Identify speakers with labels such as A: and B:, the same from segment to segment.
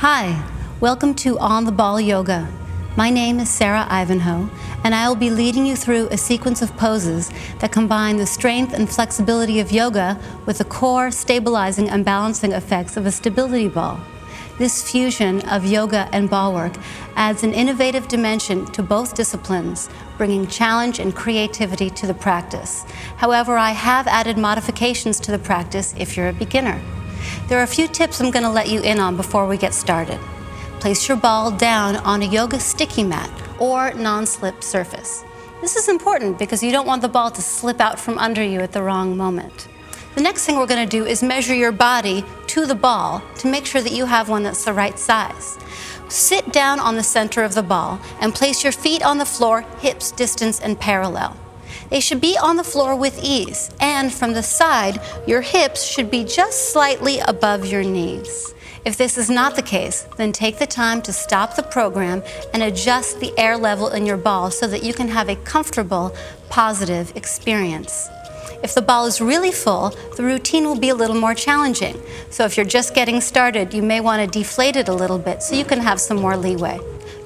A: Hi, welcome to On the Ball Yoga. My name is Sara Ivanhoe, and I will be leading you through a sequence of poses that combine the strength and flexibility of yoga with the core stabilizing and balancing effects of a stability ball. This fusion of yoga and ball work adds an innovative dimension to both disciplines, bringing challenge and creativity to the practice. However, I have added modifications to the practice if you're a beginner. There are a few tips I'm going to let you in on before we get started. Place your ball down on a yoga sticky mat or non-slip surface. This is important because you don't want the ball to slip out from under you at the wrong moment. The next thing we're going to do is measure your body to the ball to make sure that you have one that's the right size. Sit down on the center of the ball and place your feet on the floor, hips distance and parallel. They should be on the floor with ease, and from the side, your hips should be just slightly above your knees. If this is not the case, then take the time to stop the program and adjust the air level in your ball so that you can have a comfortable, positive experience. If the ball is really full, the routine will be a little more challenging. So if you're just getting started, you may want to deflate it a little bit so you can have some more leeway.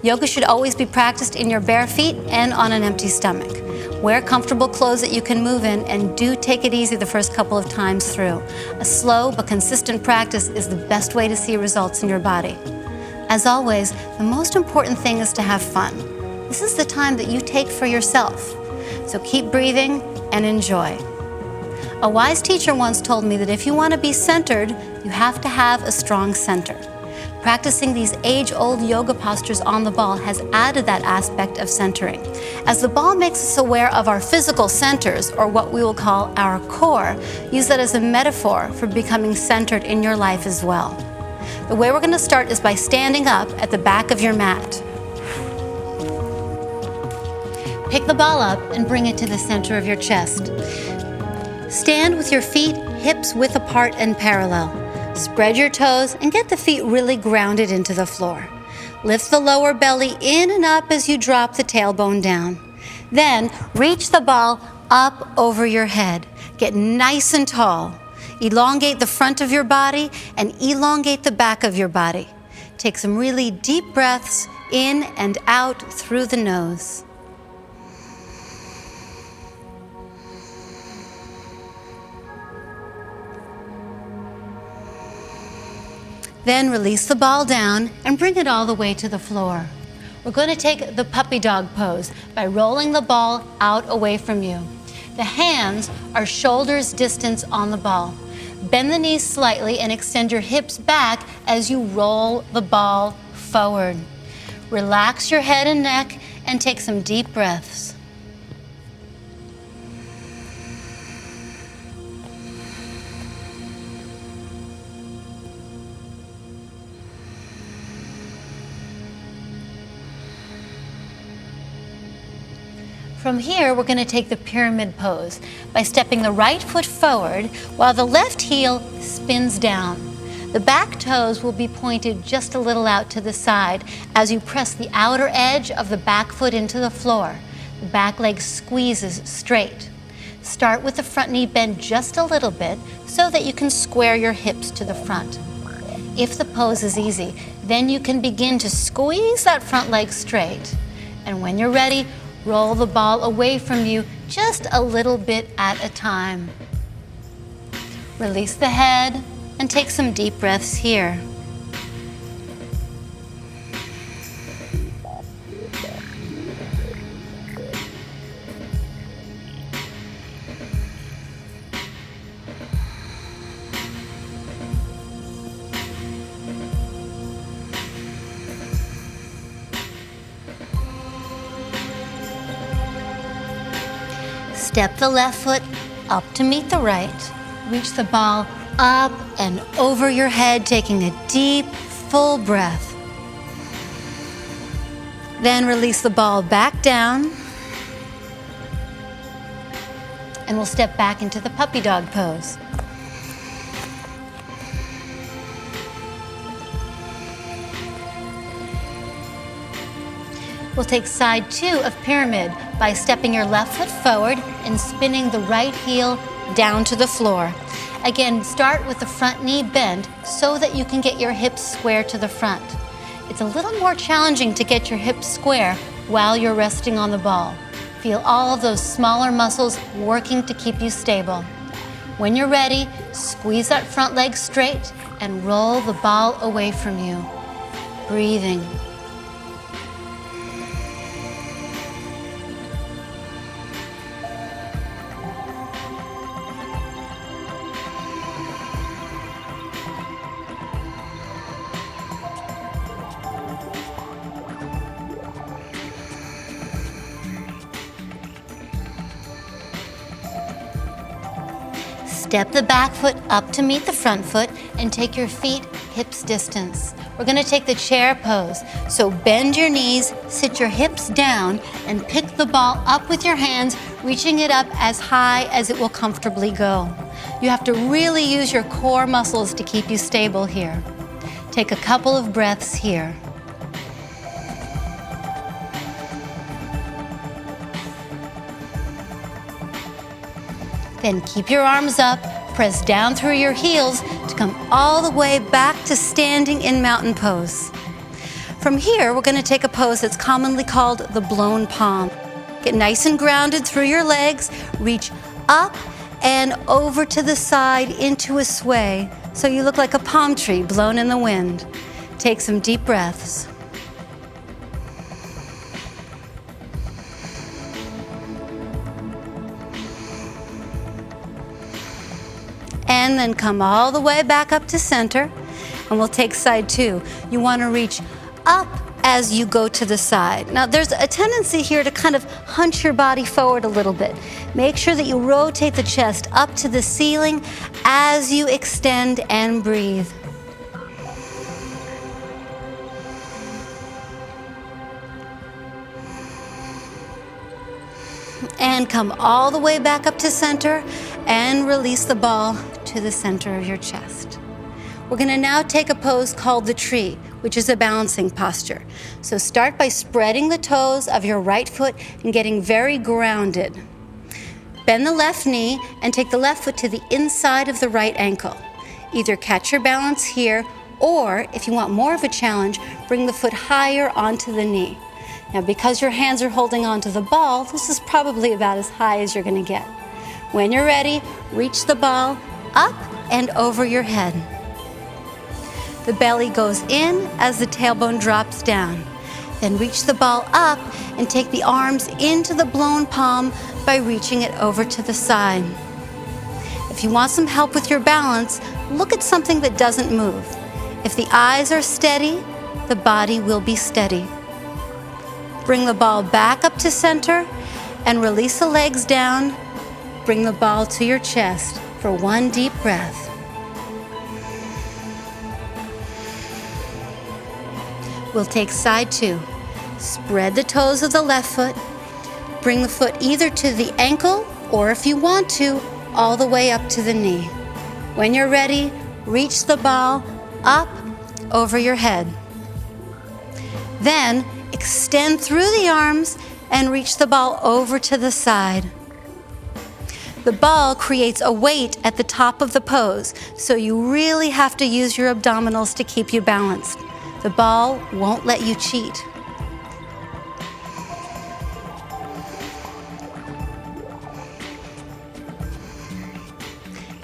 A: Yoga should always be practiced in your bare feet and on an empty stomach. Wear comfortable clothes that you can move in, and do take it easy the first couple of times through. A slow but consistent practice is the best way to see results in your body. As always, the most important thing is to have fun. This is the time that you take for yourself. So keep breathing and enjoy. A wise teacher once told me that if you want to be centered, you have to have a strong center. Practicing these age-old yoga postures on the ball has added that aspect of centering. As the ball makes us aware of our physical centers, or what we will call our core, use that as a metaphor for becoming centered in your life as well. The way we're going to start is by standing up at the back of your mat. Pick the ball up and bring it to the center of your chest. Stand with your feet hips width apart and parallel. Spread your toes and get the feet really grounded into the floor. Lift the lower belly in and up as you drop the tailbone down. Then reach the ball up over your head. Get nice and tall. Elongate the front of your body and elongate the back of your body. Take some really deep breaths in and out through the nose. Then release the ball down and bring it all the way to the floor. We're going to take the puppy dog pose by rolling the ball out away from you. The hands are shoulders distance on the ball. Bend the knees slightly and extend your hips back as you roll the ball forward. Relax your head and neck and take some deep breaths. From here, we're going to take the pyramid pose by stepping the right foot forward while the left heel spins down. The back toes will be pointed just a little out to the side as you press the outer edge of the back foot into the floor. The back leg squeezes straight. Start with the front knee bent just a little bit so that you can square your hips to the front. If the pose is easy, then you can begin to squeeze that front leg straight. And when you're ready, roll the ball away from you just a little bit at a time. Release the head and take some deep breaths here. Step the left foot up to meet the right. Reach the ball up and over your head, taking a deep, full breath. Then release the ball back down. And we'll step back into the puppy dog pose. We'll take side 2 of pyramid by stepping your left foot forward and spinning the right heel down to the floor. Again, start with the front knee bent so that you can get your hips square to the front. It's a little more challenging to get your hips square while you're resting on the ball. Feel all of those smaller muscles working to keep you stable. When you're ready, squeeze that front leg straight and roll the ball away from you. Breathing. Step the back foot up to meet the front foot and take your feet hips distance. We're going to take the chair pose. So bend your knees, sit your hips down, and pick the ball up with your hands, reaching it up as high as it will comfortably go. You have to really use your core muscles to keep you stable here. Take a couple of breaths here. Then keep your arms up, press down through your heels to come all the way back to standing in mountain pose. From here, we're going to take a pose that's commonly called the blown palm. Get nice and grounded through your legs, reach up and over to the side into a sway, so you look like a palm tree blown in the wind. Take some deep breaths. And then come all the way back up to center, and we'll take side two. You want to reach up as you go to the side. Now there's a tendency here to kind of hunch your body forward a little bit. Make sure that you rotate the chest up to the ceiling as you extend and breathe. And come all the way back up to center and release the ball to the center of your chest. We're going to now take a pose called the tree, which is a balancing posture. So start by spreading the toes of your right foot and getting very grounded. Bend the left knee and take the left foot to the inside of the right ankle. Either catch your balance here, or if you want more of a challenge, bring the foot higher onto the knee. Now, because your hands are holding onto the ball, this is probably about as high as you're going to get. When you're ready, reach the ball up and over your head. The belly goes in as the tailbone drops down. Then reach the ball up and take the arms into the blown palm by reaching it over to the side. If you want some help with your balance, look at something that doesn't move. If the eyes are steady, the body will be steady. Bring the ball back up to center and release the legs down. Bring the ball to your chest for one deep breath. We'll take side two. Spread the toes of the left foot. Bring the foot either to the ankle, or if you want to, all the way up to the knee. When you're ready, reach the ball up over your head. Then extend through the arms and reach the ball over to the side. The ball creates a weight at the top of the pose, so you really have to use your abdominals to keep you balanced. The ball won't let you cheat.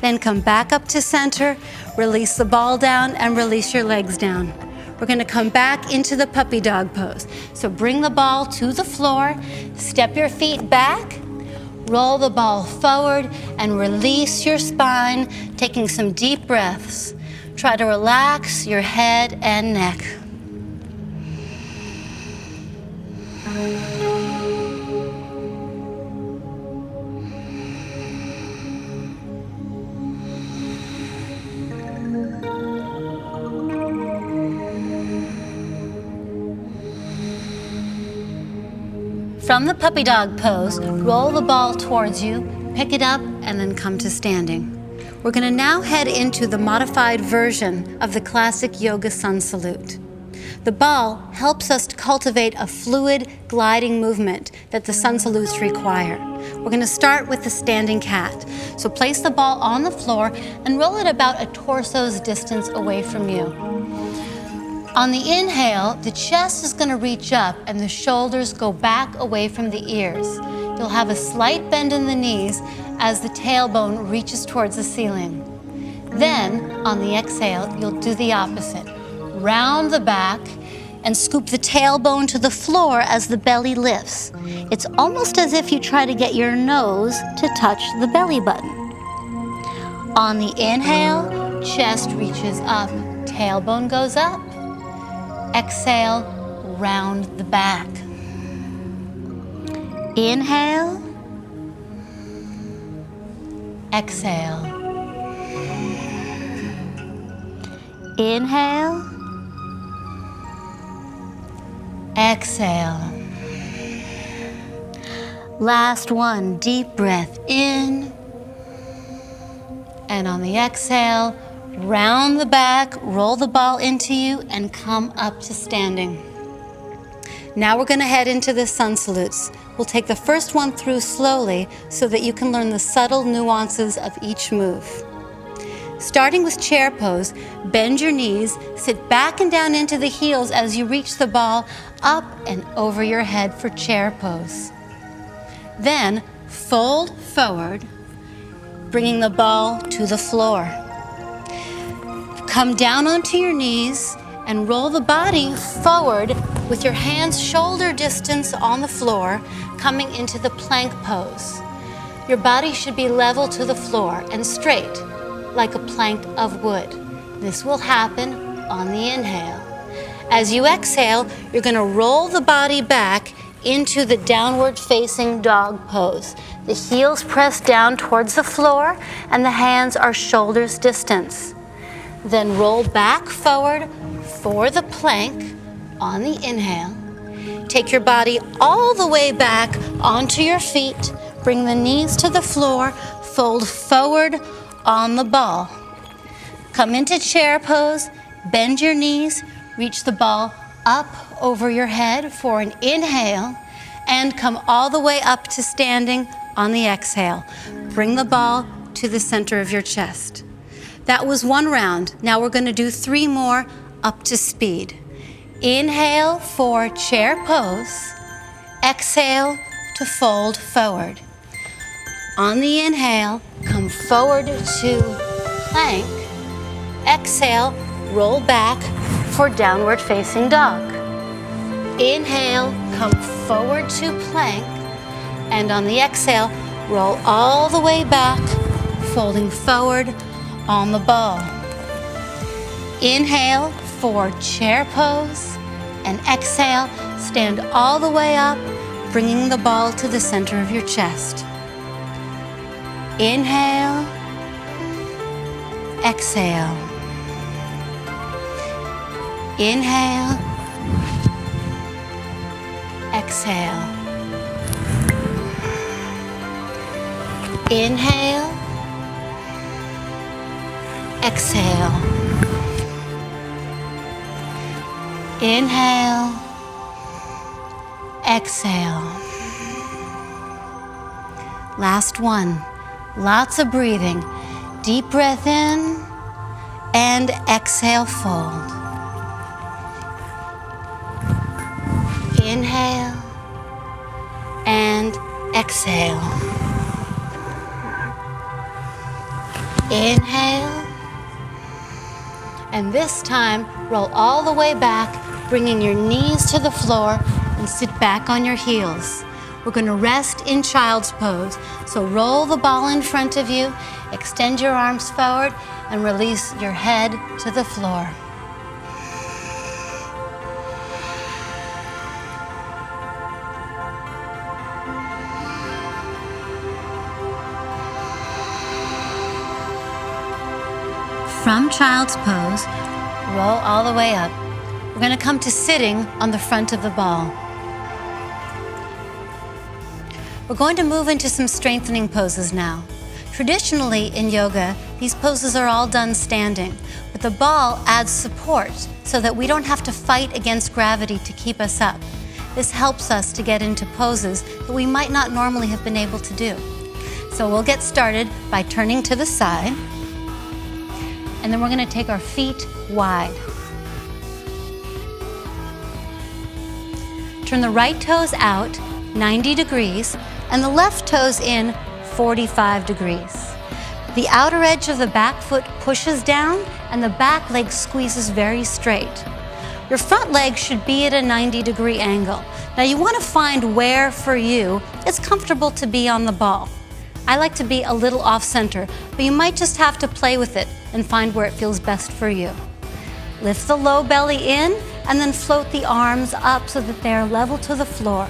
A: Then come back up to center, release the ball down, and release your legs down. We're going to come back into the puppy dog pose. So bring the ball to the floor, step your feet back, roll the ball forward, and release your spine, taking some deep breaths. Try to relax your head and neck. From the puppy dog pose, roll the ball towards you, pick it up, and then come to standing. We're going to now head into the modified version of the classic yoga sun salute. The ball helps us to cultivate a fluid, gliding movement that the sun salutes require. We're We're going to start with the standing cat. So place the ball on the floor and roll it about a torso's distance away from you. On the inhale, the chest is going to reach up and the shoulders go back away from the ears. You'll have a slight bend in the knees as the tailbone reaches towards the ceiling. Then, on the exhale, you'll do the opposite. Round the back and scoop the tailbone to the floor as the belly lifts. It's almost as if you try to get your nose to touch the belly button. On the inhale, chest reaches up, tailbone goes up. Exhale, round the back. Inhale, exhale. Inhale, exhale. Last one, deep breath in. And on the exhale, round the back, roll the ball into you, and come up to standing. Now we're going to head into the sun salutes. We'll take the first one through slowly so that you can learn the subtle nuances of each move. Starting with chair pose, bend your knees, sit back and down into the heels as you reach the ball up and over your head for chair pose. Then fold forward, bringing the ball to the floor. Come down onto your knees and roll the body forward with your hands shoulder distance on the floor, coming into the plank pose. Your body should be level to the floor and straight, like a plank of wood. This will happen on the inhale. As you exhale, you're going to roll the body back into the downward facing dog pose. The heels press down towards the floor and the hands are shoulders distance. Then roll back forward for the plank on the inhale. Take your body all the way back onto your feet. Bring the knees to the floor. Fold forward on the ball. Come into chair pose. Bend your knees. Reach the ball up over your head for an inhale. And come all the way up to standing on the exhale. Bring the ball to the center of your chest. That was one round. Now we're going to do 3 more up to speed. Inhale for chair pose. Exhale to fold forward. On the inhale, come forward to plank. Exhale, roll back for downward facing dog. Inhale, come forward to plank. And on the exhale, roll all the way back, folding forward on the ball. Inhale for chair pose, and exhale, stand all the way up, bringing the ball to the center of your chest. Inhale, exhale. Inhale, exhale. Inhale, exhale. Inhale, exhale. Last one. Lots of breathing. Deep breath in and exhale, fold. Inhale and exhale. Inhale. And this time, roll all the way back, bringing your knees to the floor and sit back on your heels. We're going to rest in child's pose. So roll the ball in front of you, extend your arms forward, and release your head to the floor. From child's pose, roll all the way up. We're going to come to sitting on the front of the ball. We're going to move into some strengthening poses now. Traditionally in yoga, these poses are all done standing, but the ball adds support so that we don't have to fight against gravity to keep us up. This helps us to get into poses that we might not normally have been able to do. So we'll get started by turning to the side, and then we're going to take our feet wide. Turn the right toes out 90 degrees and the left toes in 45 degrees. The outer edge of the back foot pushes down and the back leg squeezes very straight. Your front leg should be at a 90-degree angle. Now you want to find where for you it's comfortable to be on the ball. I like to be a little off-center, but you might just have to play with it and find where it feels best for you. Lift the low belly in and then float the arms up so that they are level to the floor.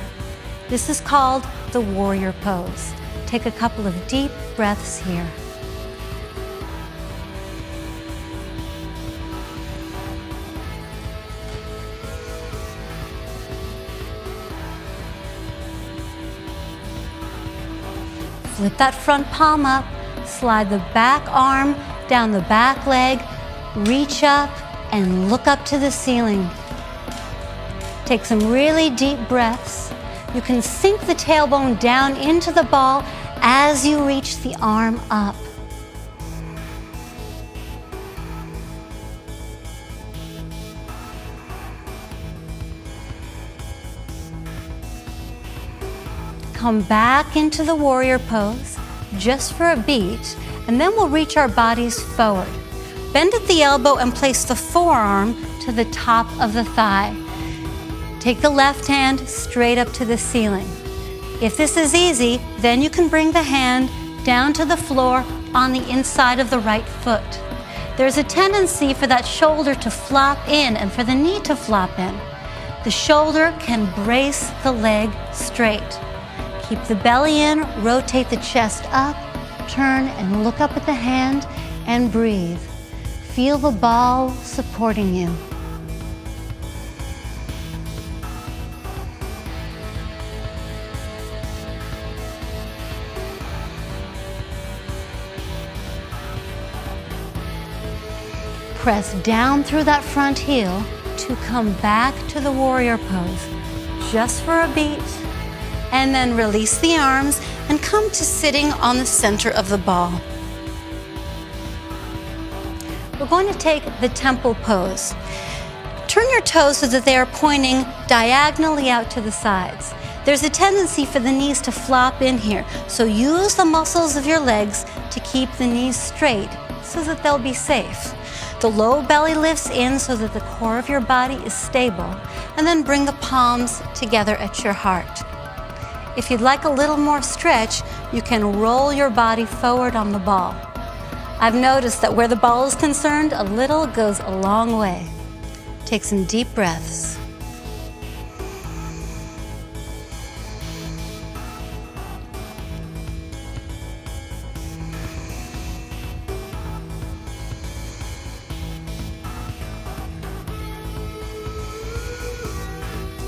A: This is called the warrior pose. Take a couple of deep breaths here. Flip that front palm up, slide the back arm down the back leg, reach up and look up to the ceiling. Take some really deep breaths. You can sink the tailbone down into the ball as you reach the arm up. Come back into the warrior pose just for a beat, and then we'll reach our bodies forward. Bend at the elbow and place the forearm to the top of the thigh. Take the left hand straight up to the ceiling. If this is easy, then you can bring the hand down to the floor on the inside of the right foot. There's a tendency for that shoulder to flop in and for the knee to flop in. The shoulder can brace the leg straight. Keep the belly in, rotate the chest up, turn and look up at the hand and breathe. Feel the ball supporting you. Press down through that front heel to come back to the warrior pose, just for a beat, and then release the arms and come to sitting on the center of the ball. We're going to take the temple pose. Turn your toes so that they are pointing diagonally out to the sides. There's a tendency for the knees to flop in here, so use the muscles of your legs to keep the knees straight so that they'll be safe. The low belly lifts in so that the core of your body is stable, and then bring the palms together at your heart. If you'd like a little more stretch, you can roll your body forward on the ball. I've noticed that where the ball is concerned, a little goes a long way. Take some deep breaths.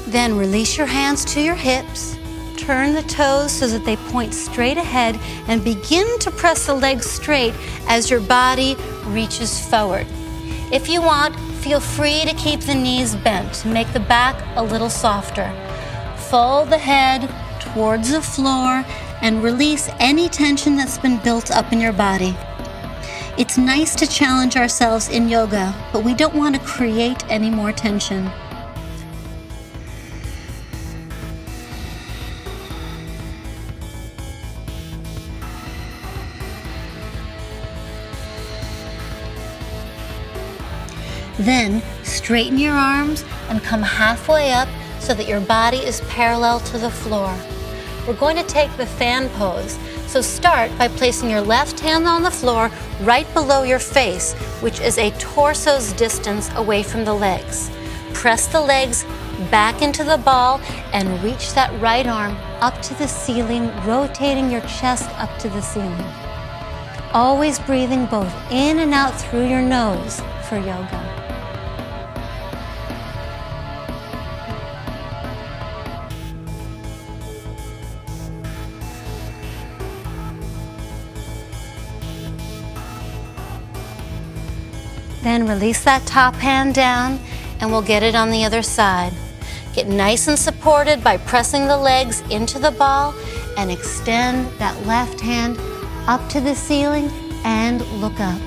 A: Then release your hands to your hips. Turn the toes so that they point straight ahead and begin to press the legs straight as your body reaches forward. If you want, feel free to keep the knees bent to make the back a little softer. Fold the head towards the floor and release any tension that's been built up in your body. It's nice to challenge ourselves in yoga, but we don't want to create any more tension. Then straighten your arms and come halfway up so that your body is parallel to the floor. We're going to take the fan pose. So start by placing your left hand on the floor right below your face, which is a torso's distance away from the legs. Press the legs back into the ball and reach that right arm up to the ceiling, rotating your chest up to the ceiling. Always breathing both in and out through your nose for yoga. Then release that top hand down and we'll get it on the other side. Get nice and supported by pressing the legs into the ball and extend that left hand up to the ceiling and look up.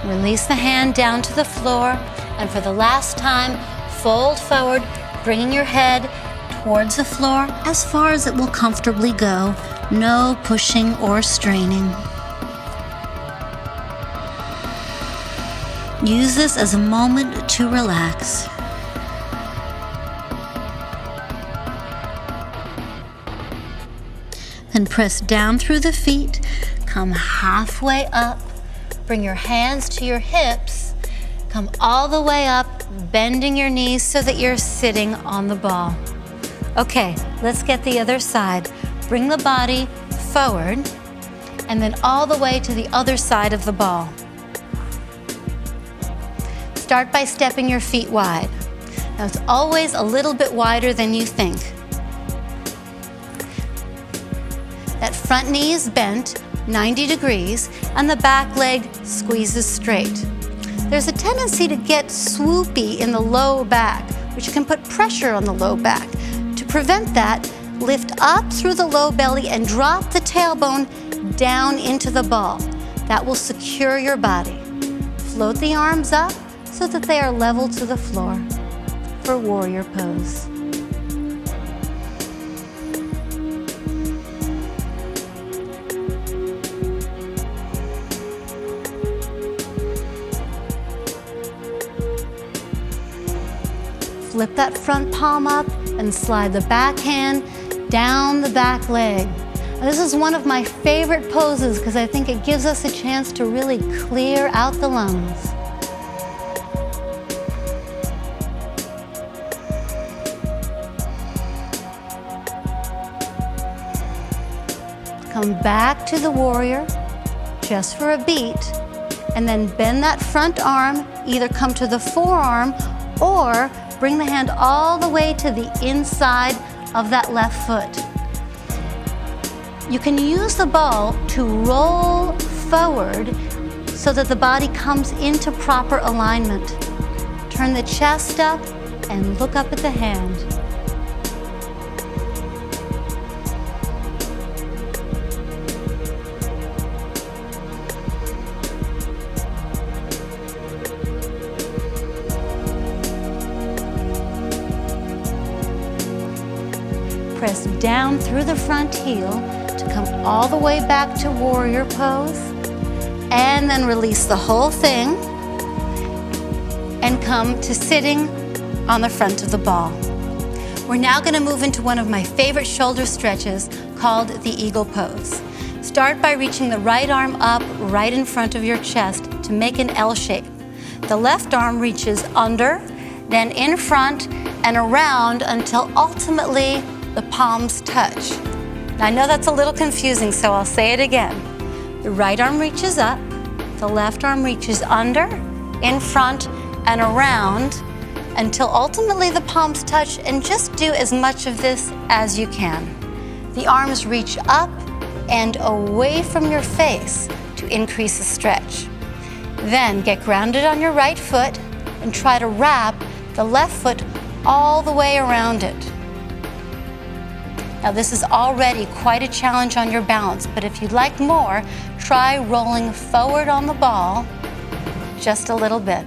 A: Release the hand down to the floor, and for the last time, fold forward, bringing your head towards the floor as far as it will comfortably go. No pushing or straining. Use this as a moment to relax. Then press down through the feet, come halfway up. Bring your hands to your hips, come all the way up, bending your knees so that you're sitting on the ball. Okay, let's get the other side. Bring the body forward and then all the way to the other side of the ball. Start by stepping your feet wide. Now it's always a little bit wider than you think. That front knee is bent 90 degrees, and the back leg squeezes straight. There's a tendency to get swoopy in the low back, which can put pressure on the low back. To prevent that, lift up through the low belly and drop the tailbone down into the ball. That will secure your body. Float the arms up so that they are level to the floor for warrior pose. Flip that front palm up and slide the back hand down the back leg. Now, this is one of my favorite poses because I think it gives us a chance to really clear out the lungs. Come back to the warrior just for a beat, and then bend that front arm, either come to the forearm or bring the hand all the way to the inside of that left foot. You can use the ball to roll forward so that the body comes into proper alignment. Turn the chest up and look up at the hand. Press down through the front heel to come all the way back to warrior pose, and then release the whole thing and come to sitting on the front of the ball. We're now going to move into one of my favorite shoulder stretches called the eagle pose. Start by reaching the right arm up right in front of your chest to make an L shape. The left arm reaches under, then in front and around until ultimately the palms touch. Now, I know that's a little confusing, so I'll say it again. The right arm reaches up, the left arm reaches under, in front, and around until ultimately the palms touch, and just do as much of this as you can. The arms reach up and away from your face to increase the stretch. Then get grounded on your right foot and try to wrap the left foot all the way around it. Now, this is already quite a challenge on your balance, but if you'd like more, try rolling forward on the ball just a little bit.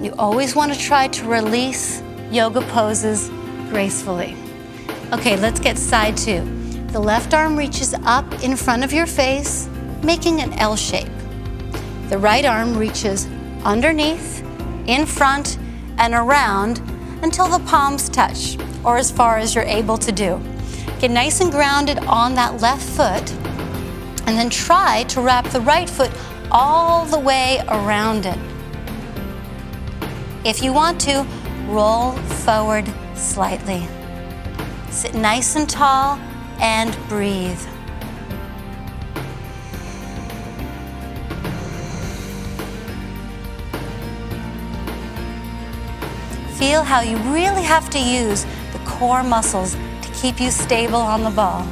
A: You always want to try to release yoga poses gracefully. Okay, let's get side two. The left arm reaches up in front of your face, making an L shape. The right arm reaches underneath, in front, and around until the palms touch, or as far as you're able to do. Get nice and grounded on that left foot, and then try to wrap the right foot all the way around it. If you want to, roll forward slightly. Sit nice and tall and breathe. Feel how you really have to use the core muscles to keep you stable on the ball.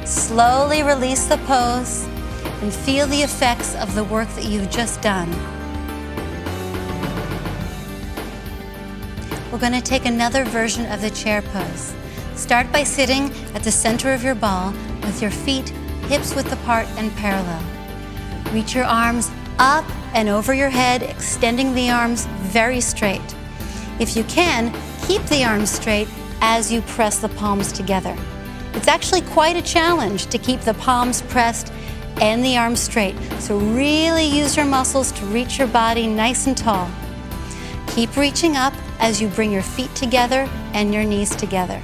A: Slowly release the pose and feel the effects of the work that you've just done. We're going to take another version of the chair pose. Start by sitting at the center of your ball with your feet hips width apart and parallel. Reach your arms up and over your head, extending the arms very straight. If you can, keep the arms straight as you press the palms together. It's actually quite a challenge to keep the palms pressed and the arms straight, so really use your muscles to reach your body nice and tall. Keep reaching up as you bring your feet together and your knees together.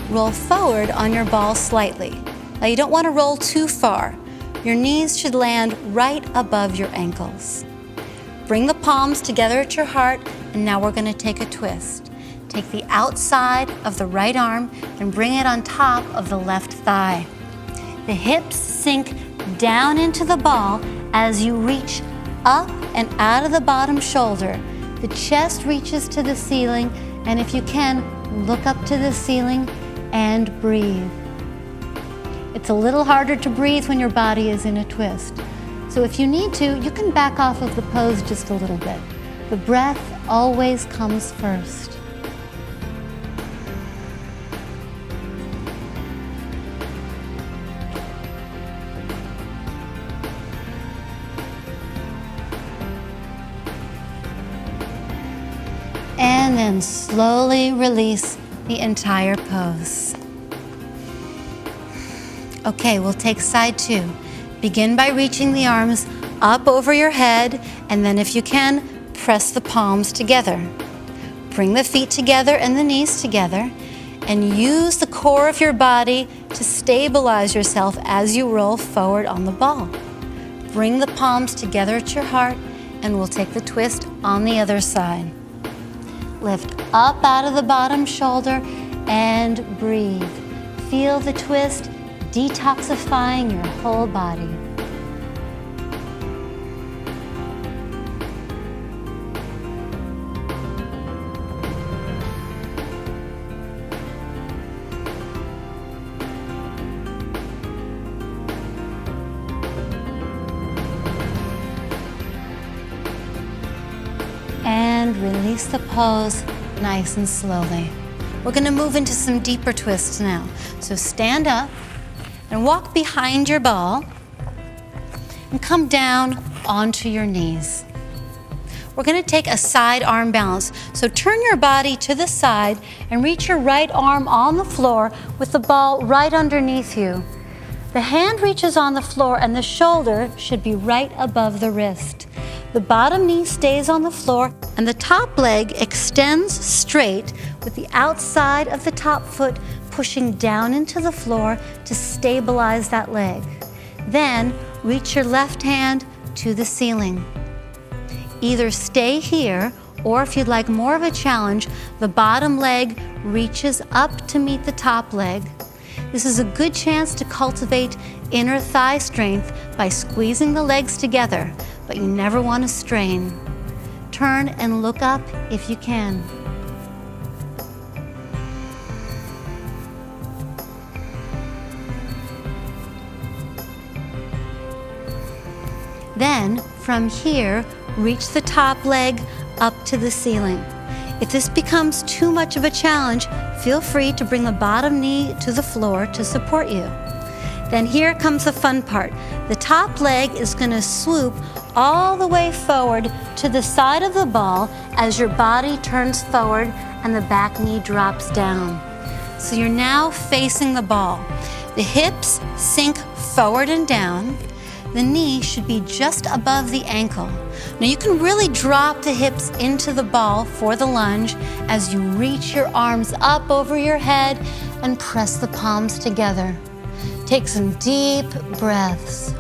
A: Roll forward on your ball slightly. Now you don't want to roll too far. Your knees should land right above your ankles. Bring the palms together at your heart, and now we're going to take a twist. Take the outside of the right arm and bring it on top of the left thigh. The hips sink down into the ball as you reach up and out of the bottom shoulder. The chest reaches to the ceiling, and if you can, look up to the ceiling and breathe. It's a little harder to breathe when your body is in a twist. So if you need to, you can back off of the pose just a little bit. The breath always comes first. And then slowly release the entire pose. Okay, we'll take side two. Begin by reaching the arms up over your head, and then if you can, press the palms together. Bring the feet together and the knees together, and use the core of your body to stabilize yourself as you roll forward on the ball. Bring the palms together at your heart, and we'll take the twist on the other side. Lift up out of the bottom shoulder and breathe. Feel the twist detoxifying your whole body. And release the pose nice and slowly. We're going to move into some deeper twists now. So stand up and walk behind your ball and come down onto your knees. We're going to take a side arm balance. So turn your body to the side and reach your right arm on the floor with the ball right underneath you. The hand reaches on the floor and the shoulder should be right above the wrist. The bottom knee stays on the floor and the top leg extends straight with the outside of the top foot pushing down into the floor to stabilize that leg. Then reach your left hand to the ceiling. Either stay here, or if you'd like more of a challenge, the bottom leg reaches up to meet the top leg. This is a good chance to cultivate inner thigh strength by squeezing the legs together, but you never want to strain. Turn and look up if you can. Then, from here, reach the top leg up to the ceiling. If this becomes too much of a challenge, feel free to bring the bottom knee to the floor to support you. Then here comes the fun part. The top leg is going to swoop all the way forward to the side of the ball as your body turns forward and the back knee drops down. So you're now facing the ball. The hips sink forward and down. The knee should be just above the ankle. Now you can really drop the hips into the ball for the lunge as you reach your arms up over your head and press the palms together. Take some deep breaths.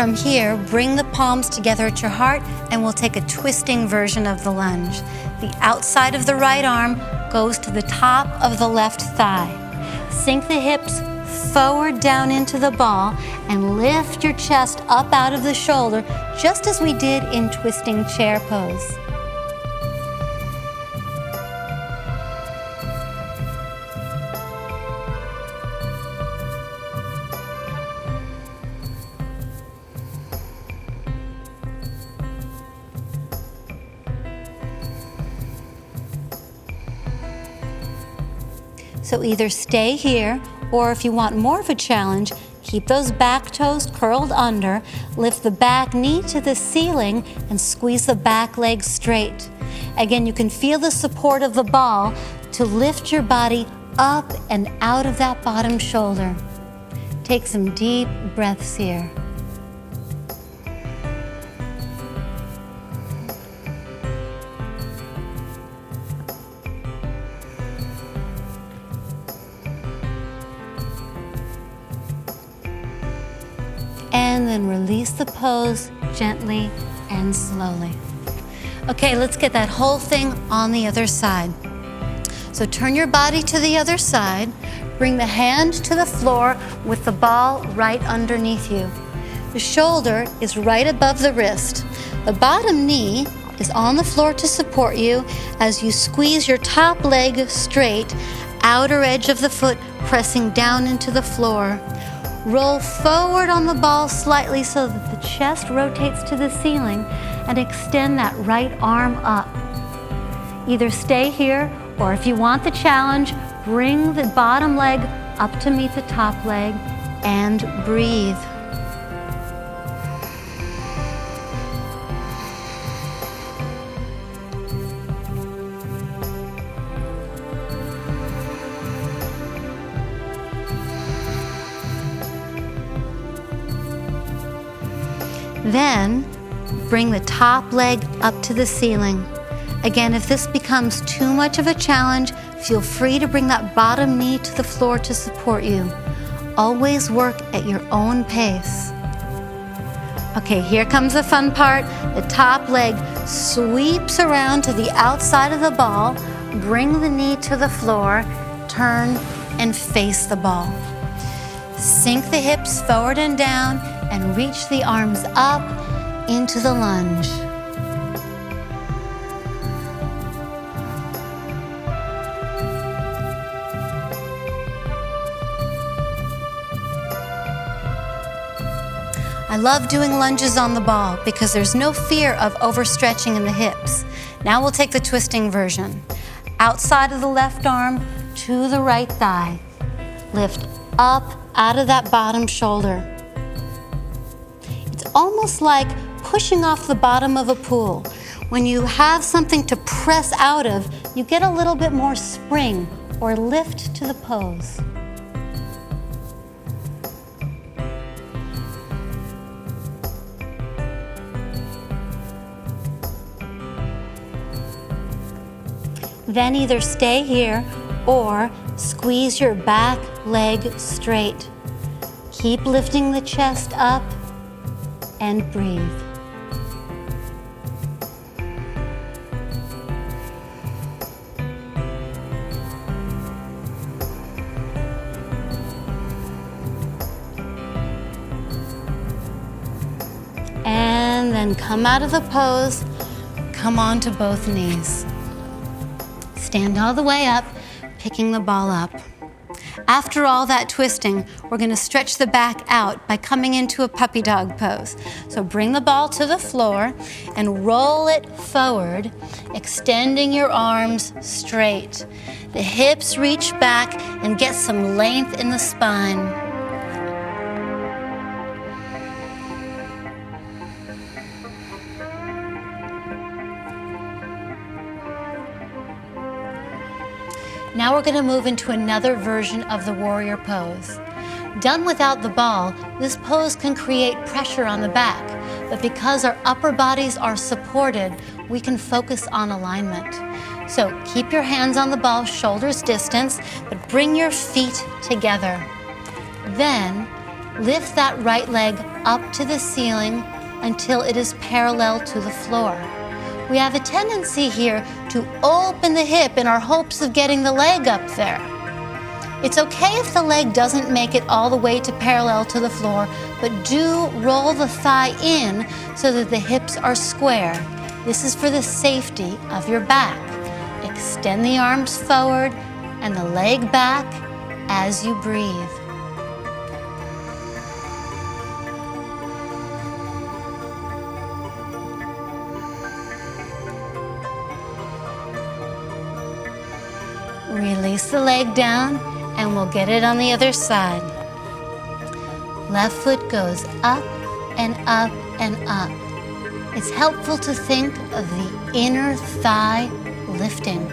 A: From here, bring the palms together at your heart and we'll take a twisting version of the lunge. The outside of the right arm goes to the top of the left thigh. Sink the hips forward down into the ball and lift your chest up out of the shoulder, just as we did in twisting chair pose. So either stay here, or if you want more of a challenge, keep those back toes curled under, lift the back knee to the ceiling, and squeeze the back leg straight. Again, you can feel the support of the ball to lift your body up and out of that bottom shoulder. Take some deep breaths here. And then release the pose gently and slowly. Okay, let's get that whole thing on the other side. So turn your body to the other side, bring the hand to the floor with the ball right underneath you. The shoulder is right above the wrist. The bottom knee is on the floor to support you as you squeeze your top leg straight, outer edge of the foot pressing down into the floor. Roll forward on the ball slightly so that the chest rotates to the ceiling and extend that right arm up. Either stay here, or if you want the challenge, bring the bottom leg up to meet the top leg and breathe. Then, bring the top leg up to the ceiling. Again, if this becomes too much of a challenge, feel free to bring that bottom knee to the floor to support you. Always work at your own pace. Okay, here comes the fun part. The top leg sweeps around to the outside of the ball. Bring the knee to the floor, turn and face the ball. Sink the hips forward and down and reach the arms up into the lunge. I love doing lunges on the ball because there's no fear of overstretching in the hips. Now we'll take the twisting version. Outside of the left arm to the right thigh. Lift up out of that bottom shoulder. It's almost like pushing off the bottom of a pool. When you have something to press out of, you get a little bit more spring or lift to the pose. Then either stay here or squeeze your back leg straight. Keep lifting the chest up and breathe. And then come out of the pose, come onto both knees. Stand all the way up, picking the ball up. After all that twisting, we're going to stretch the back out by coming into a puppy dog pose. So bring the ball to the floor and roll it forward, extending your arms straight. The hips reach back and get some length in the spine. Now we're going to move into another version of the warrior pose. Done without the ball, this pose can create pressure on the back, but because our upper bodies are supported, we can focus on alignment. So keep your hands on the ball, shoulders distance, but bring your feet together. Then lift that right leg up to the ceiling until it is parallel to the floor. We have a tendency here to open the hip in our hopes of getting the leg up there. It's okay if the leg doesn't make it all the way to parallel to the floor, but do roll the thigh in so that the hips are square. This is for the safety of your back. Extend the arms forward and the leg back as you breathe. Release the leg down and we'll get it on the other side. Left foot goes up and up and up. It's helpful to think of the inner thigh lifting.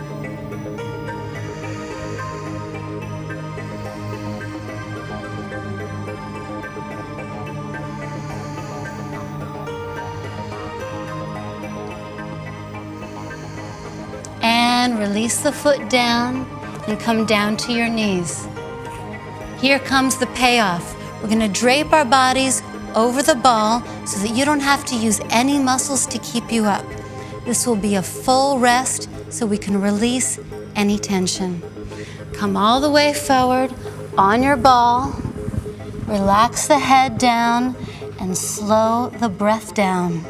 A: And release the foot down and come down to your knees. Here comes the payoff. We're going to drape our bodies over the ball so that you don't have to use any muscles to keep you up. This will be a full rest so we can release any tension. Come all the way forward on your ball. Relax the head down and slow the breath down.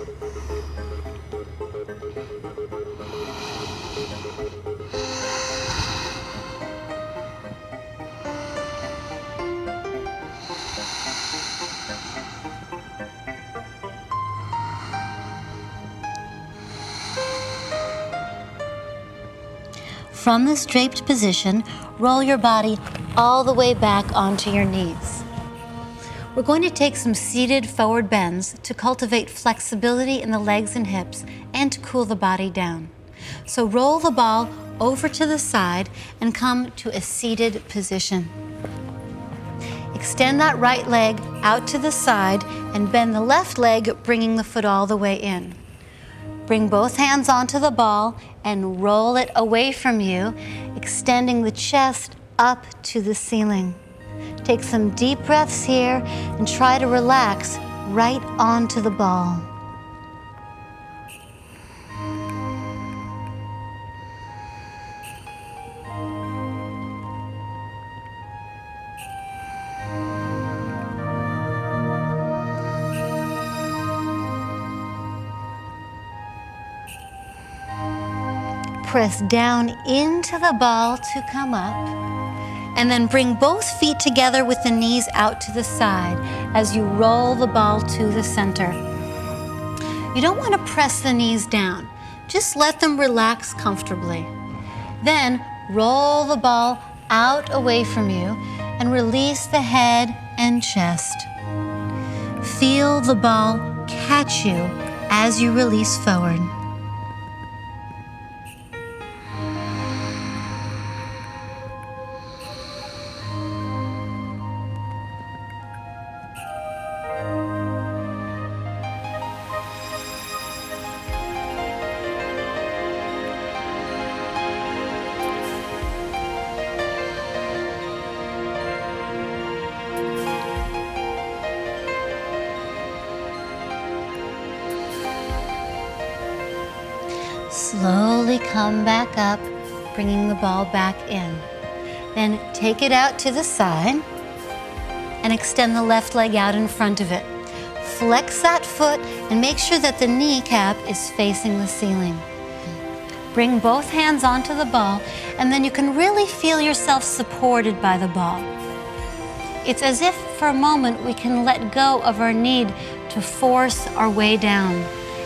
A: From this draped position, roll your body all the way back onto your knees. We're going to take some seated forward bends to cultivate flexibility in the legs and hips and to cool the body down. So roll the ball over to the side and come to a seated position. Extend that right leg out to the side and bend the left leg, bringing the foot all the way in. Bring both hands onto the ball and roll it away from you, extending the chest up to the ceiling. Take some deep breaths here and try to relax right onto the ball. Press down into the ball to come up, and then bring both feet together with the knees out to the side as you roll the ball to the center. You don't want to press the knees down, just let them relax comfortably. Then roll the ball out away from you and release the head and chest. Feel the ball catch you as you release forward. Slowly come back up, bringing the ball back in. Then take it out to the side and extend the left leg out in front of it. Flex that foot and make sure that the kneecap is facing the ceiling. Bring both hands onto the ball, and then you can really feel yourself supported by the ball. It's as if for a moment we can let go of our need to force our way down.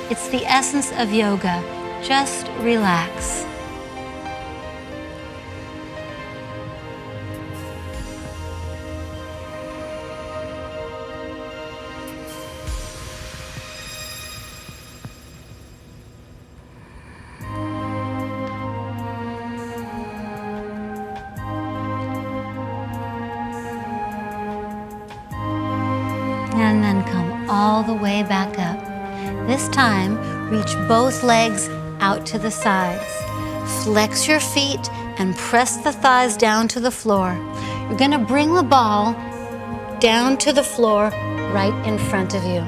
A: It's the essence of yoga. Just relax. And then come all the way back up. This time, reach both legs out to the sides. Flex your feet and press the thighs down to the floor. You're going to bring the ball down to the floor right in front of you.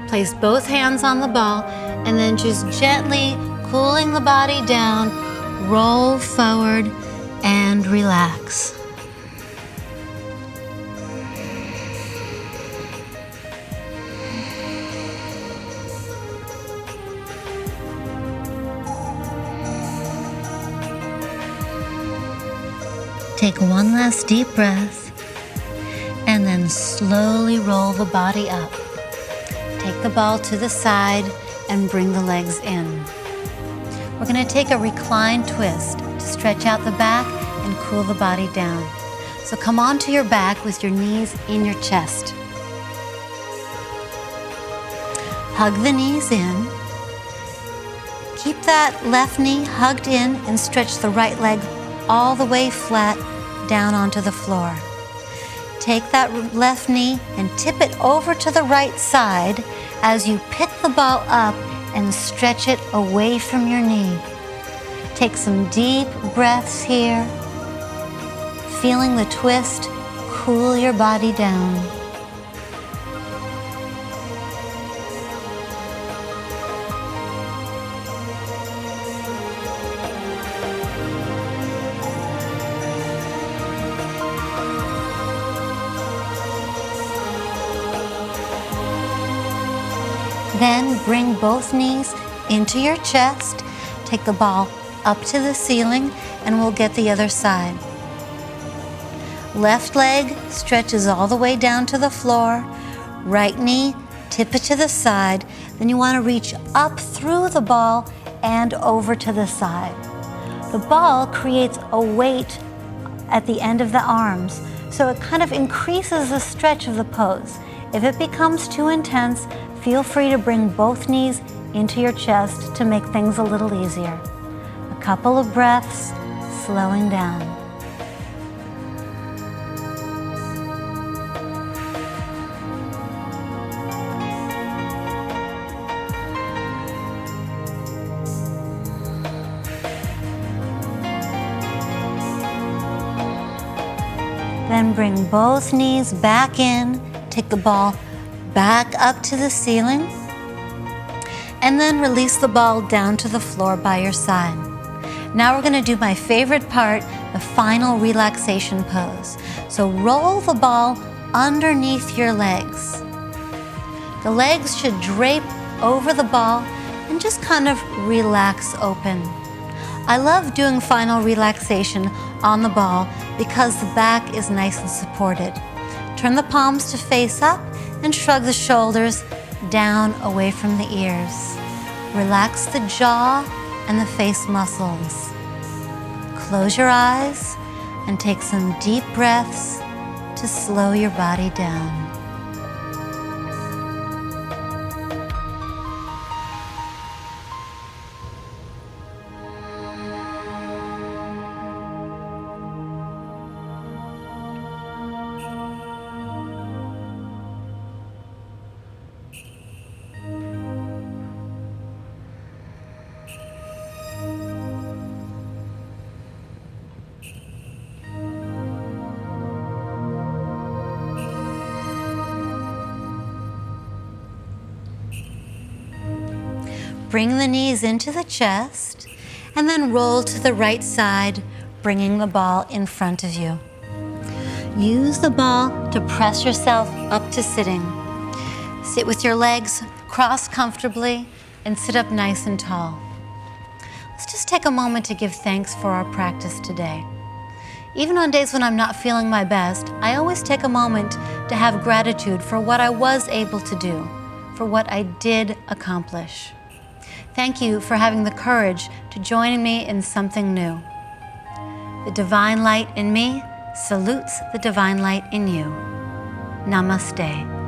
A: Place both hands on the ball and then just gently cooling the body down, roll forward and relax. Take one last deep breath and then slowly roll the body up. Take the ball to the side and bring the legs in. We're going to take a reclined twist to stretch out the back and cool the body down. So come onto your back with your knees in your chest. Hug the knees in. Keep that left knee hugged in and stretch the right leg all the way flat down onto the floor. Take that left knee and tip it over to the right side as you pick the ball up and stretch it away from your knee. Take some deep breaths here, feeling the twist cool your body down. Then bring both knees into your chest. Take the ball up to the ceiling and we'll get the other side. Left leg stretches all the way down to the floor. Right knee, tip it to the side. Then you want to reach up through the ball and over to the side. The ball creates a weight at the end of the arms, so it kind of increases the stretch of the pose. If it becomes too intense, feel free to bring both knees into your chest to make things a little easier. A couple of breaths, slowing down. Then bring both knees back in, take the ball back up to the ceiling, and then release the ball down to the floor by your side. Now we're going to do my favorite part, the final relaxation pose. So roll the ball underneath your legs. The legs should drape over the ball and just kind of relax open. I love doing final relaxation on the ball because the back is nice and supported. Turn the palms to face up and shrug the shoulders down away from the ears. Relax the jaw and the face muscles. Close your eyes and take some deep breaths to slow your body down. Bring the knees into the chest and then roll to the right side, bringing the ball in front of you. Use the ball to press yourself up to sitting. Sit with your legs crossed comfortably and sit up nice and tall. Let's just take a moment to give thanks for our practice today. Even on days when I'm not feeling my best, I always take a moment to have gratitude for what I was able to do, for what I did accomplish. Thank you for having the courage to join me in something new. The divine light in me salutes the divine light in you. Namaste.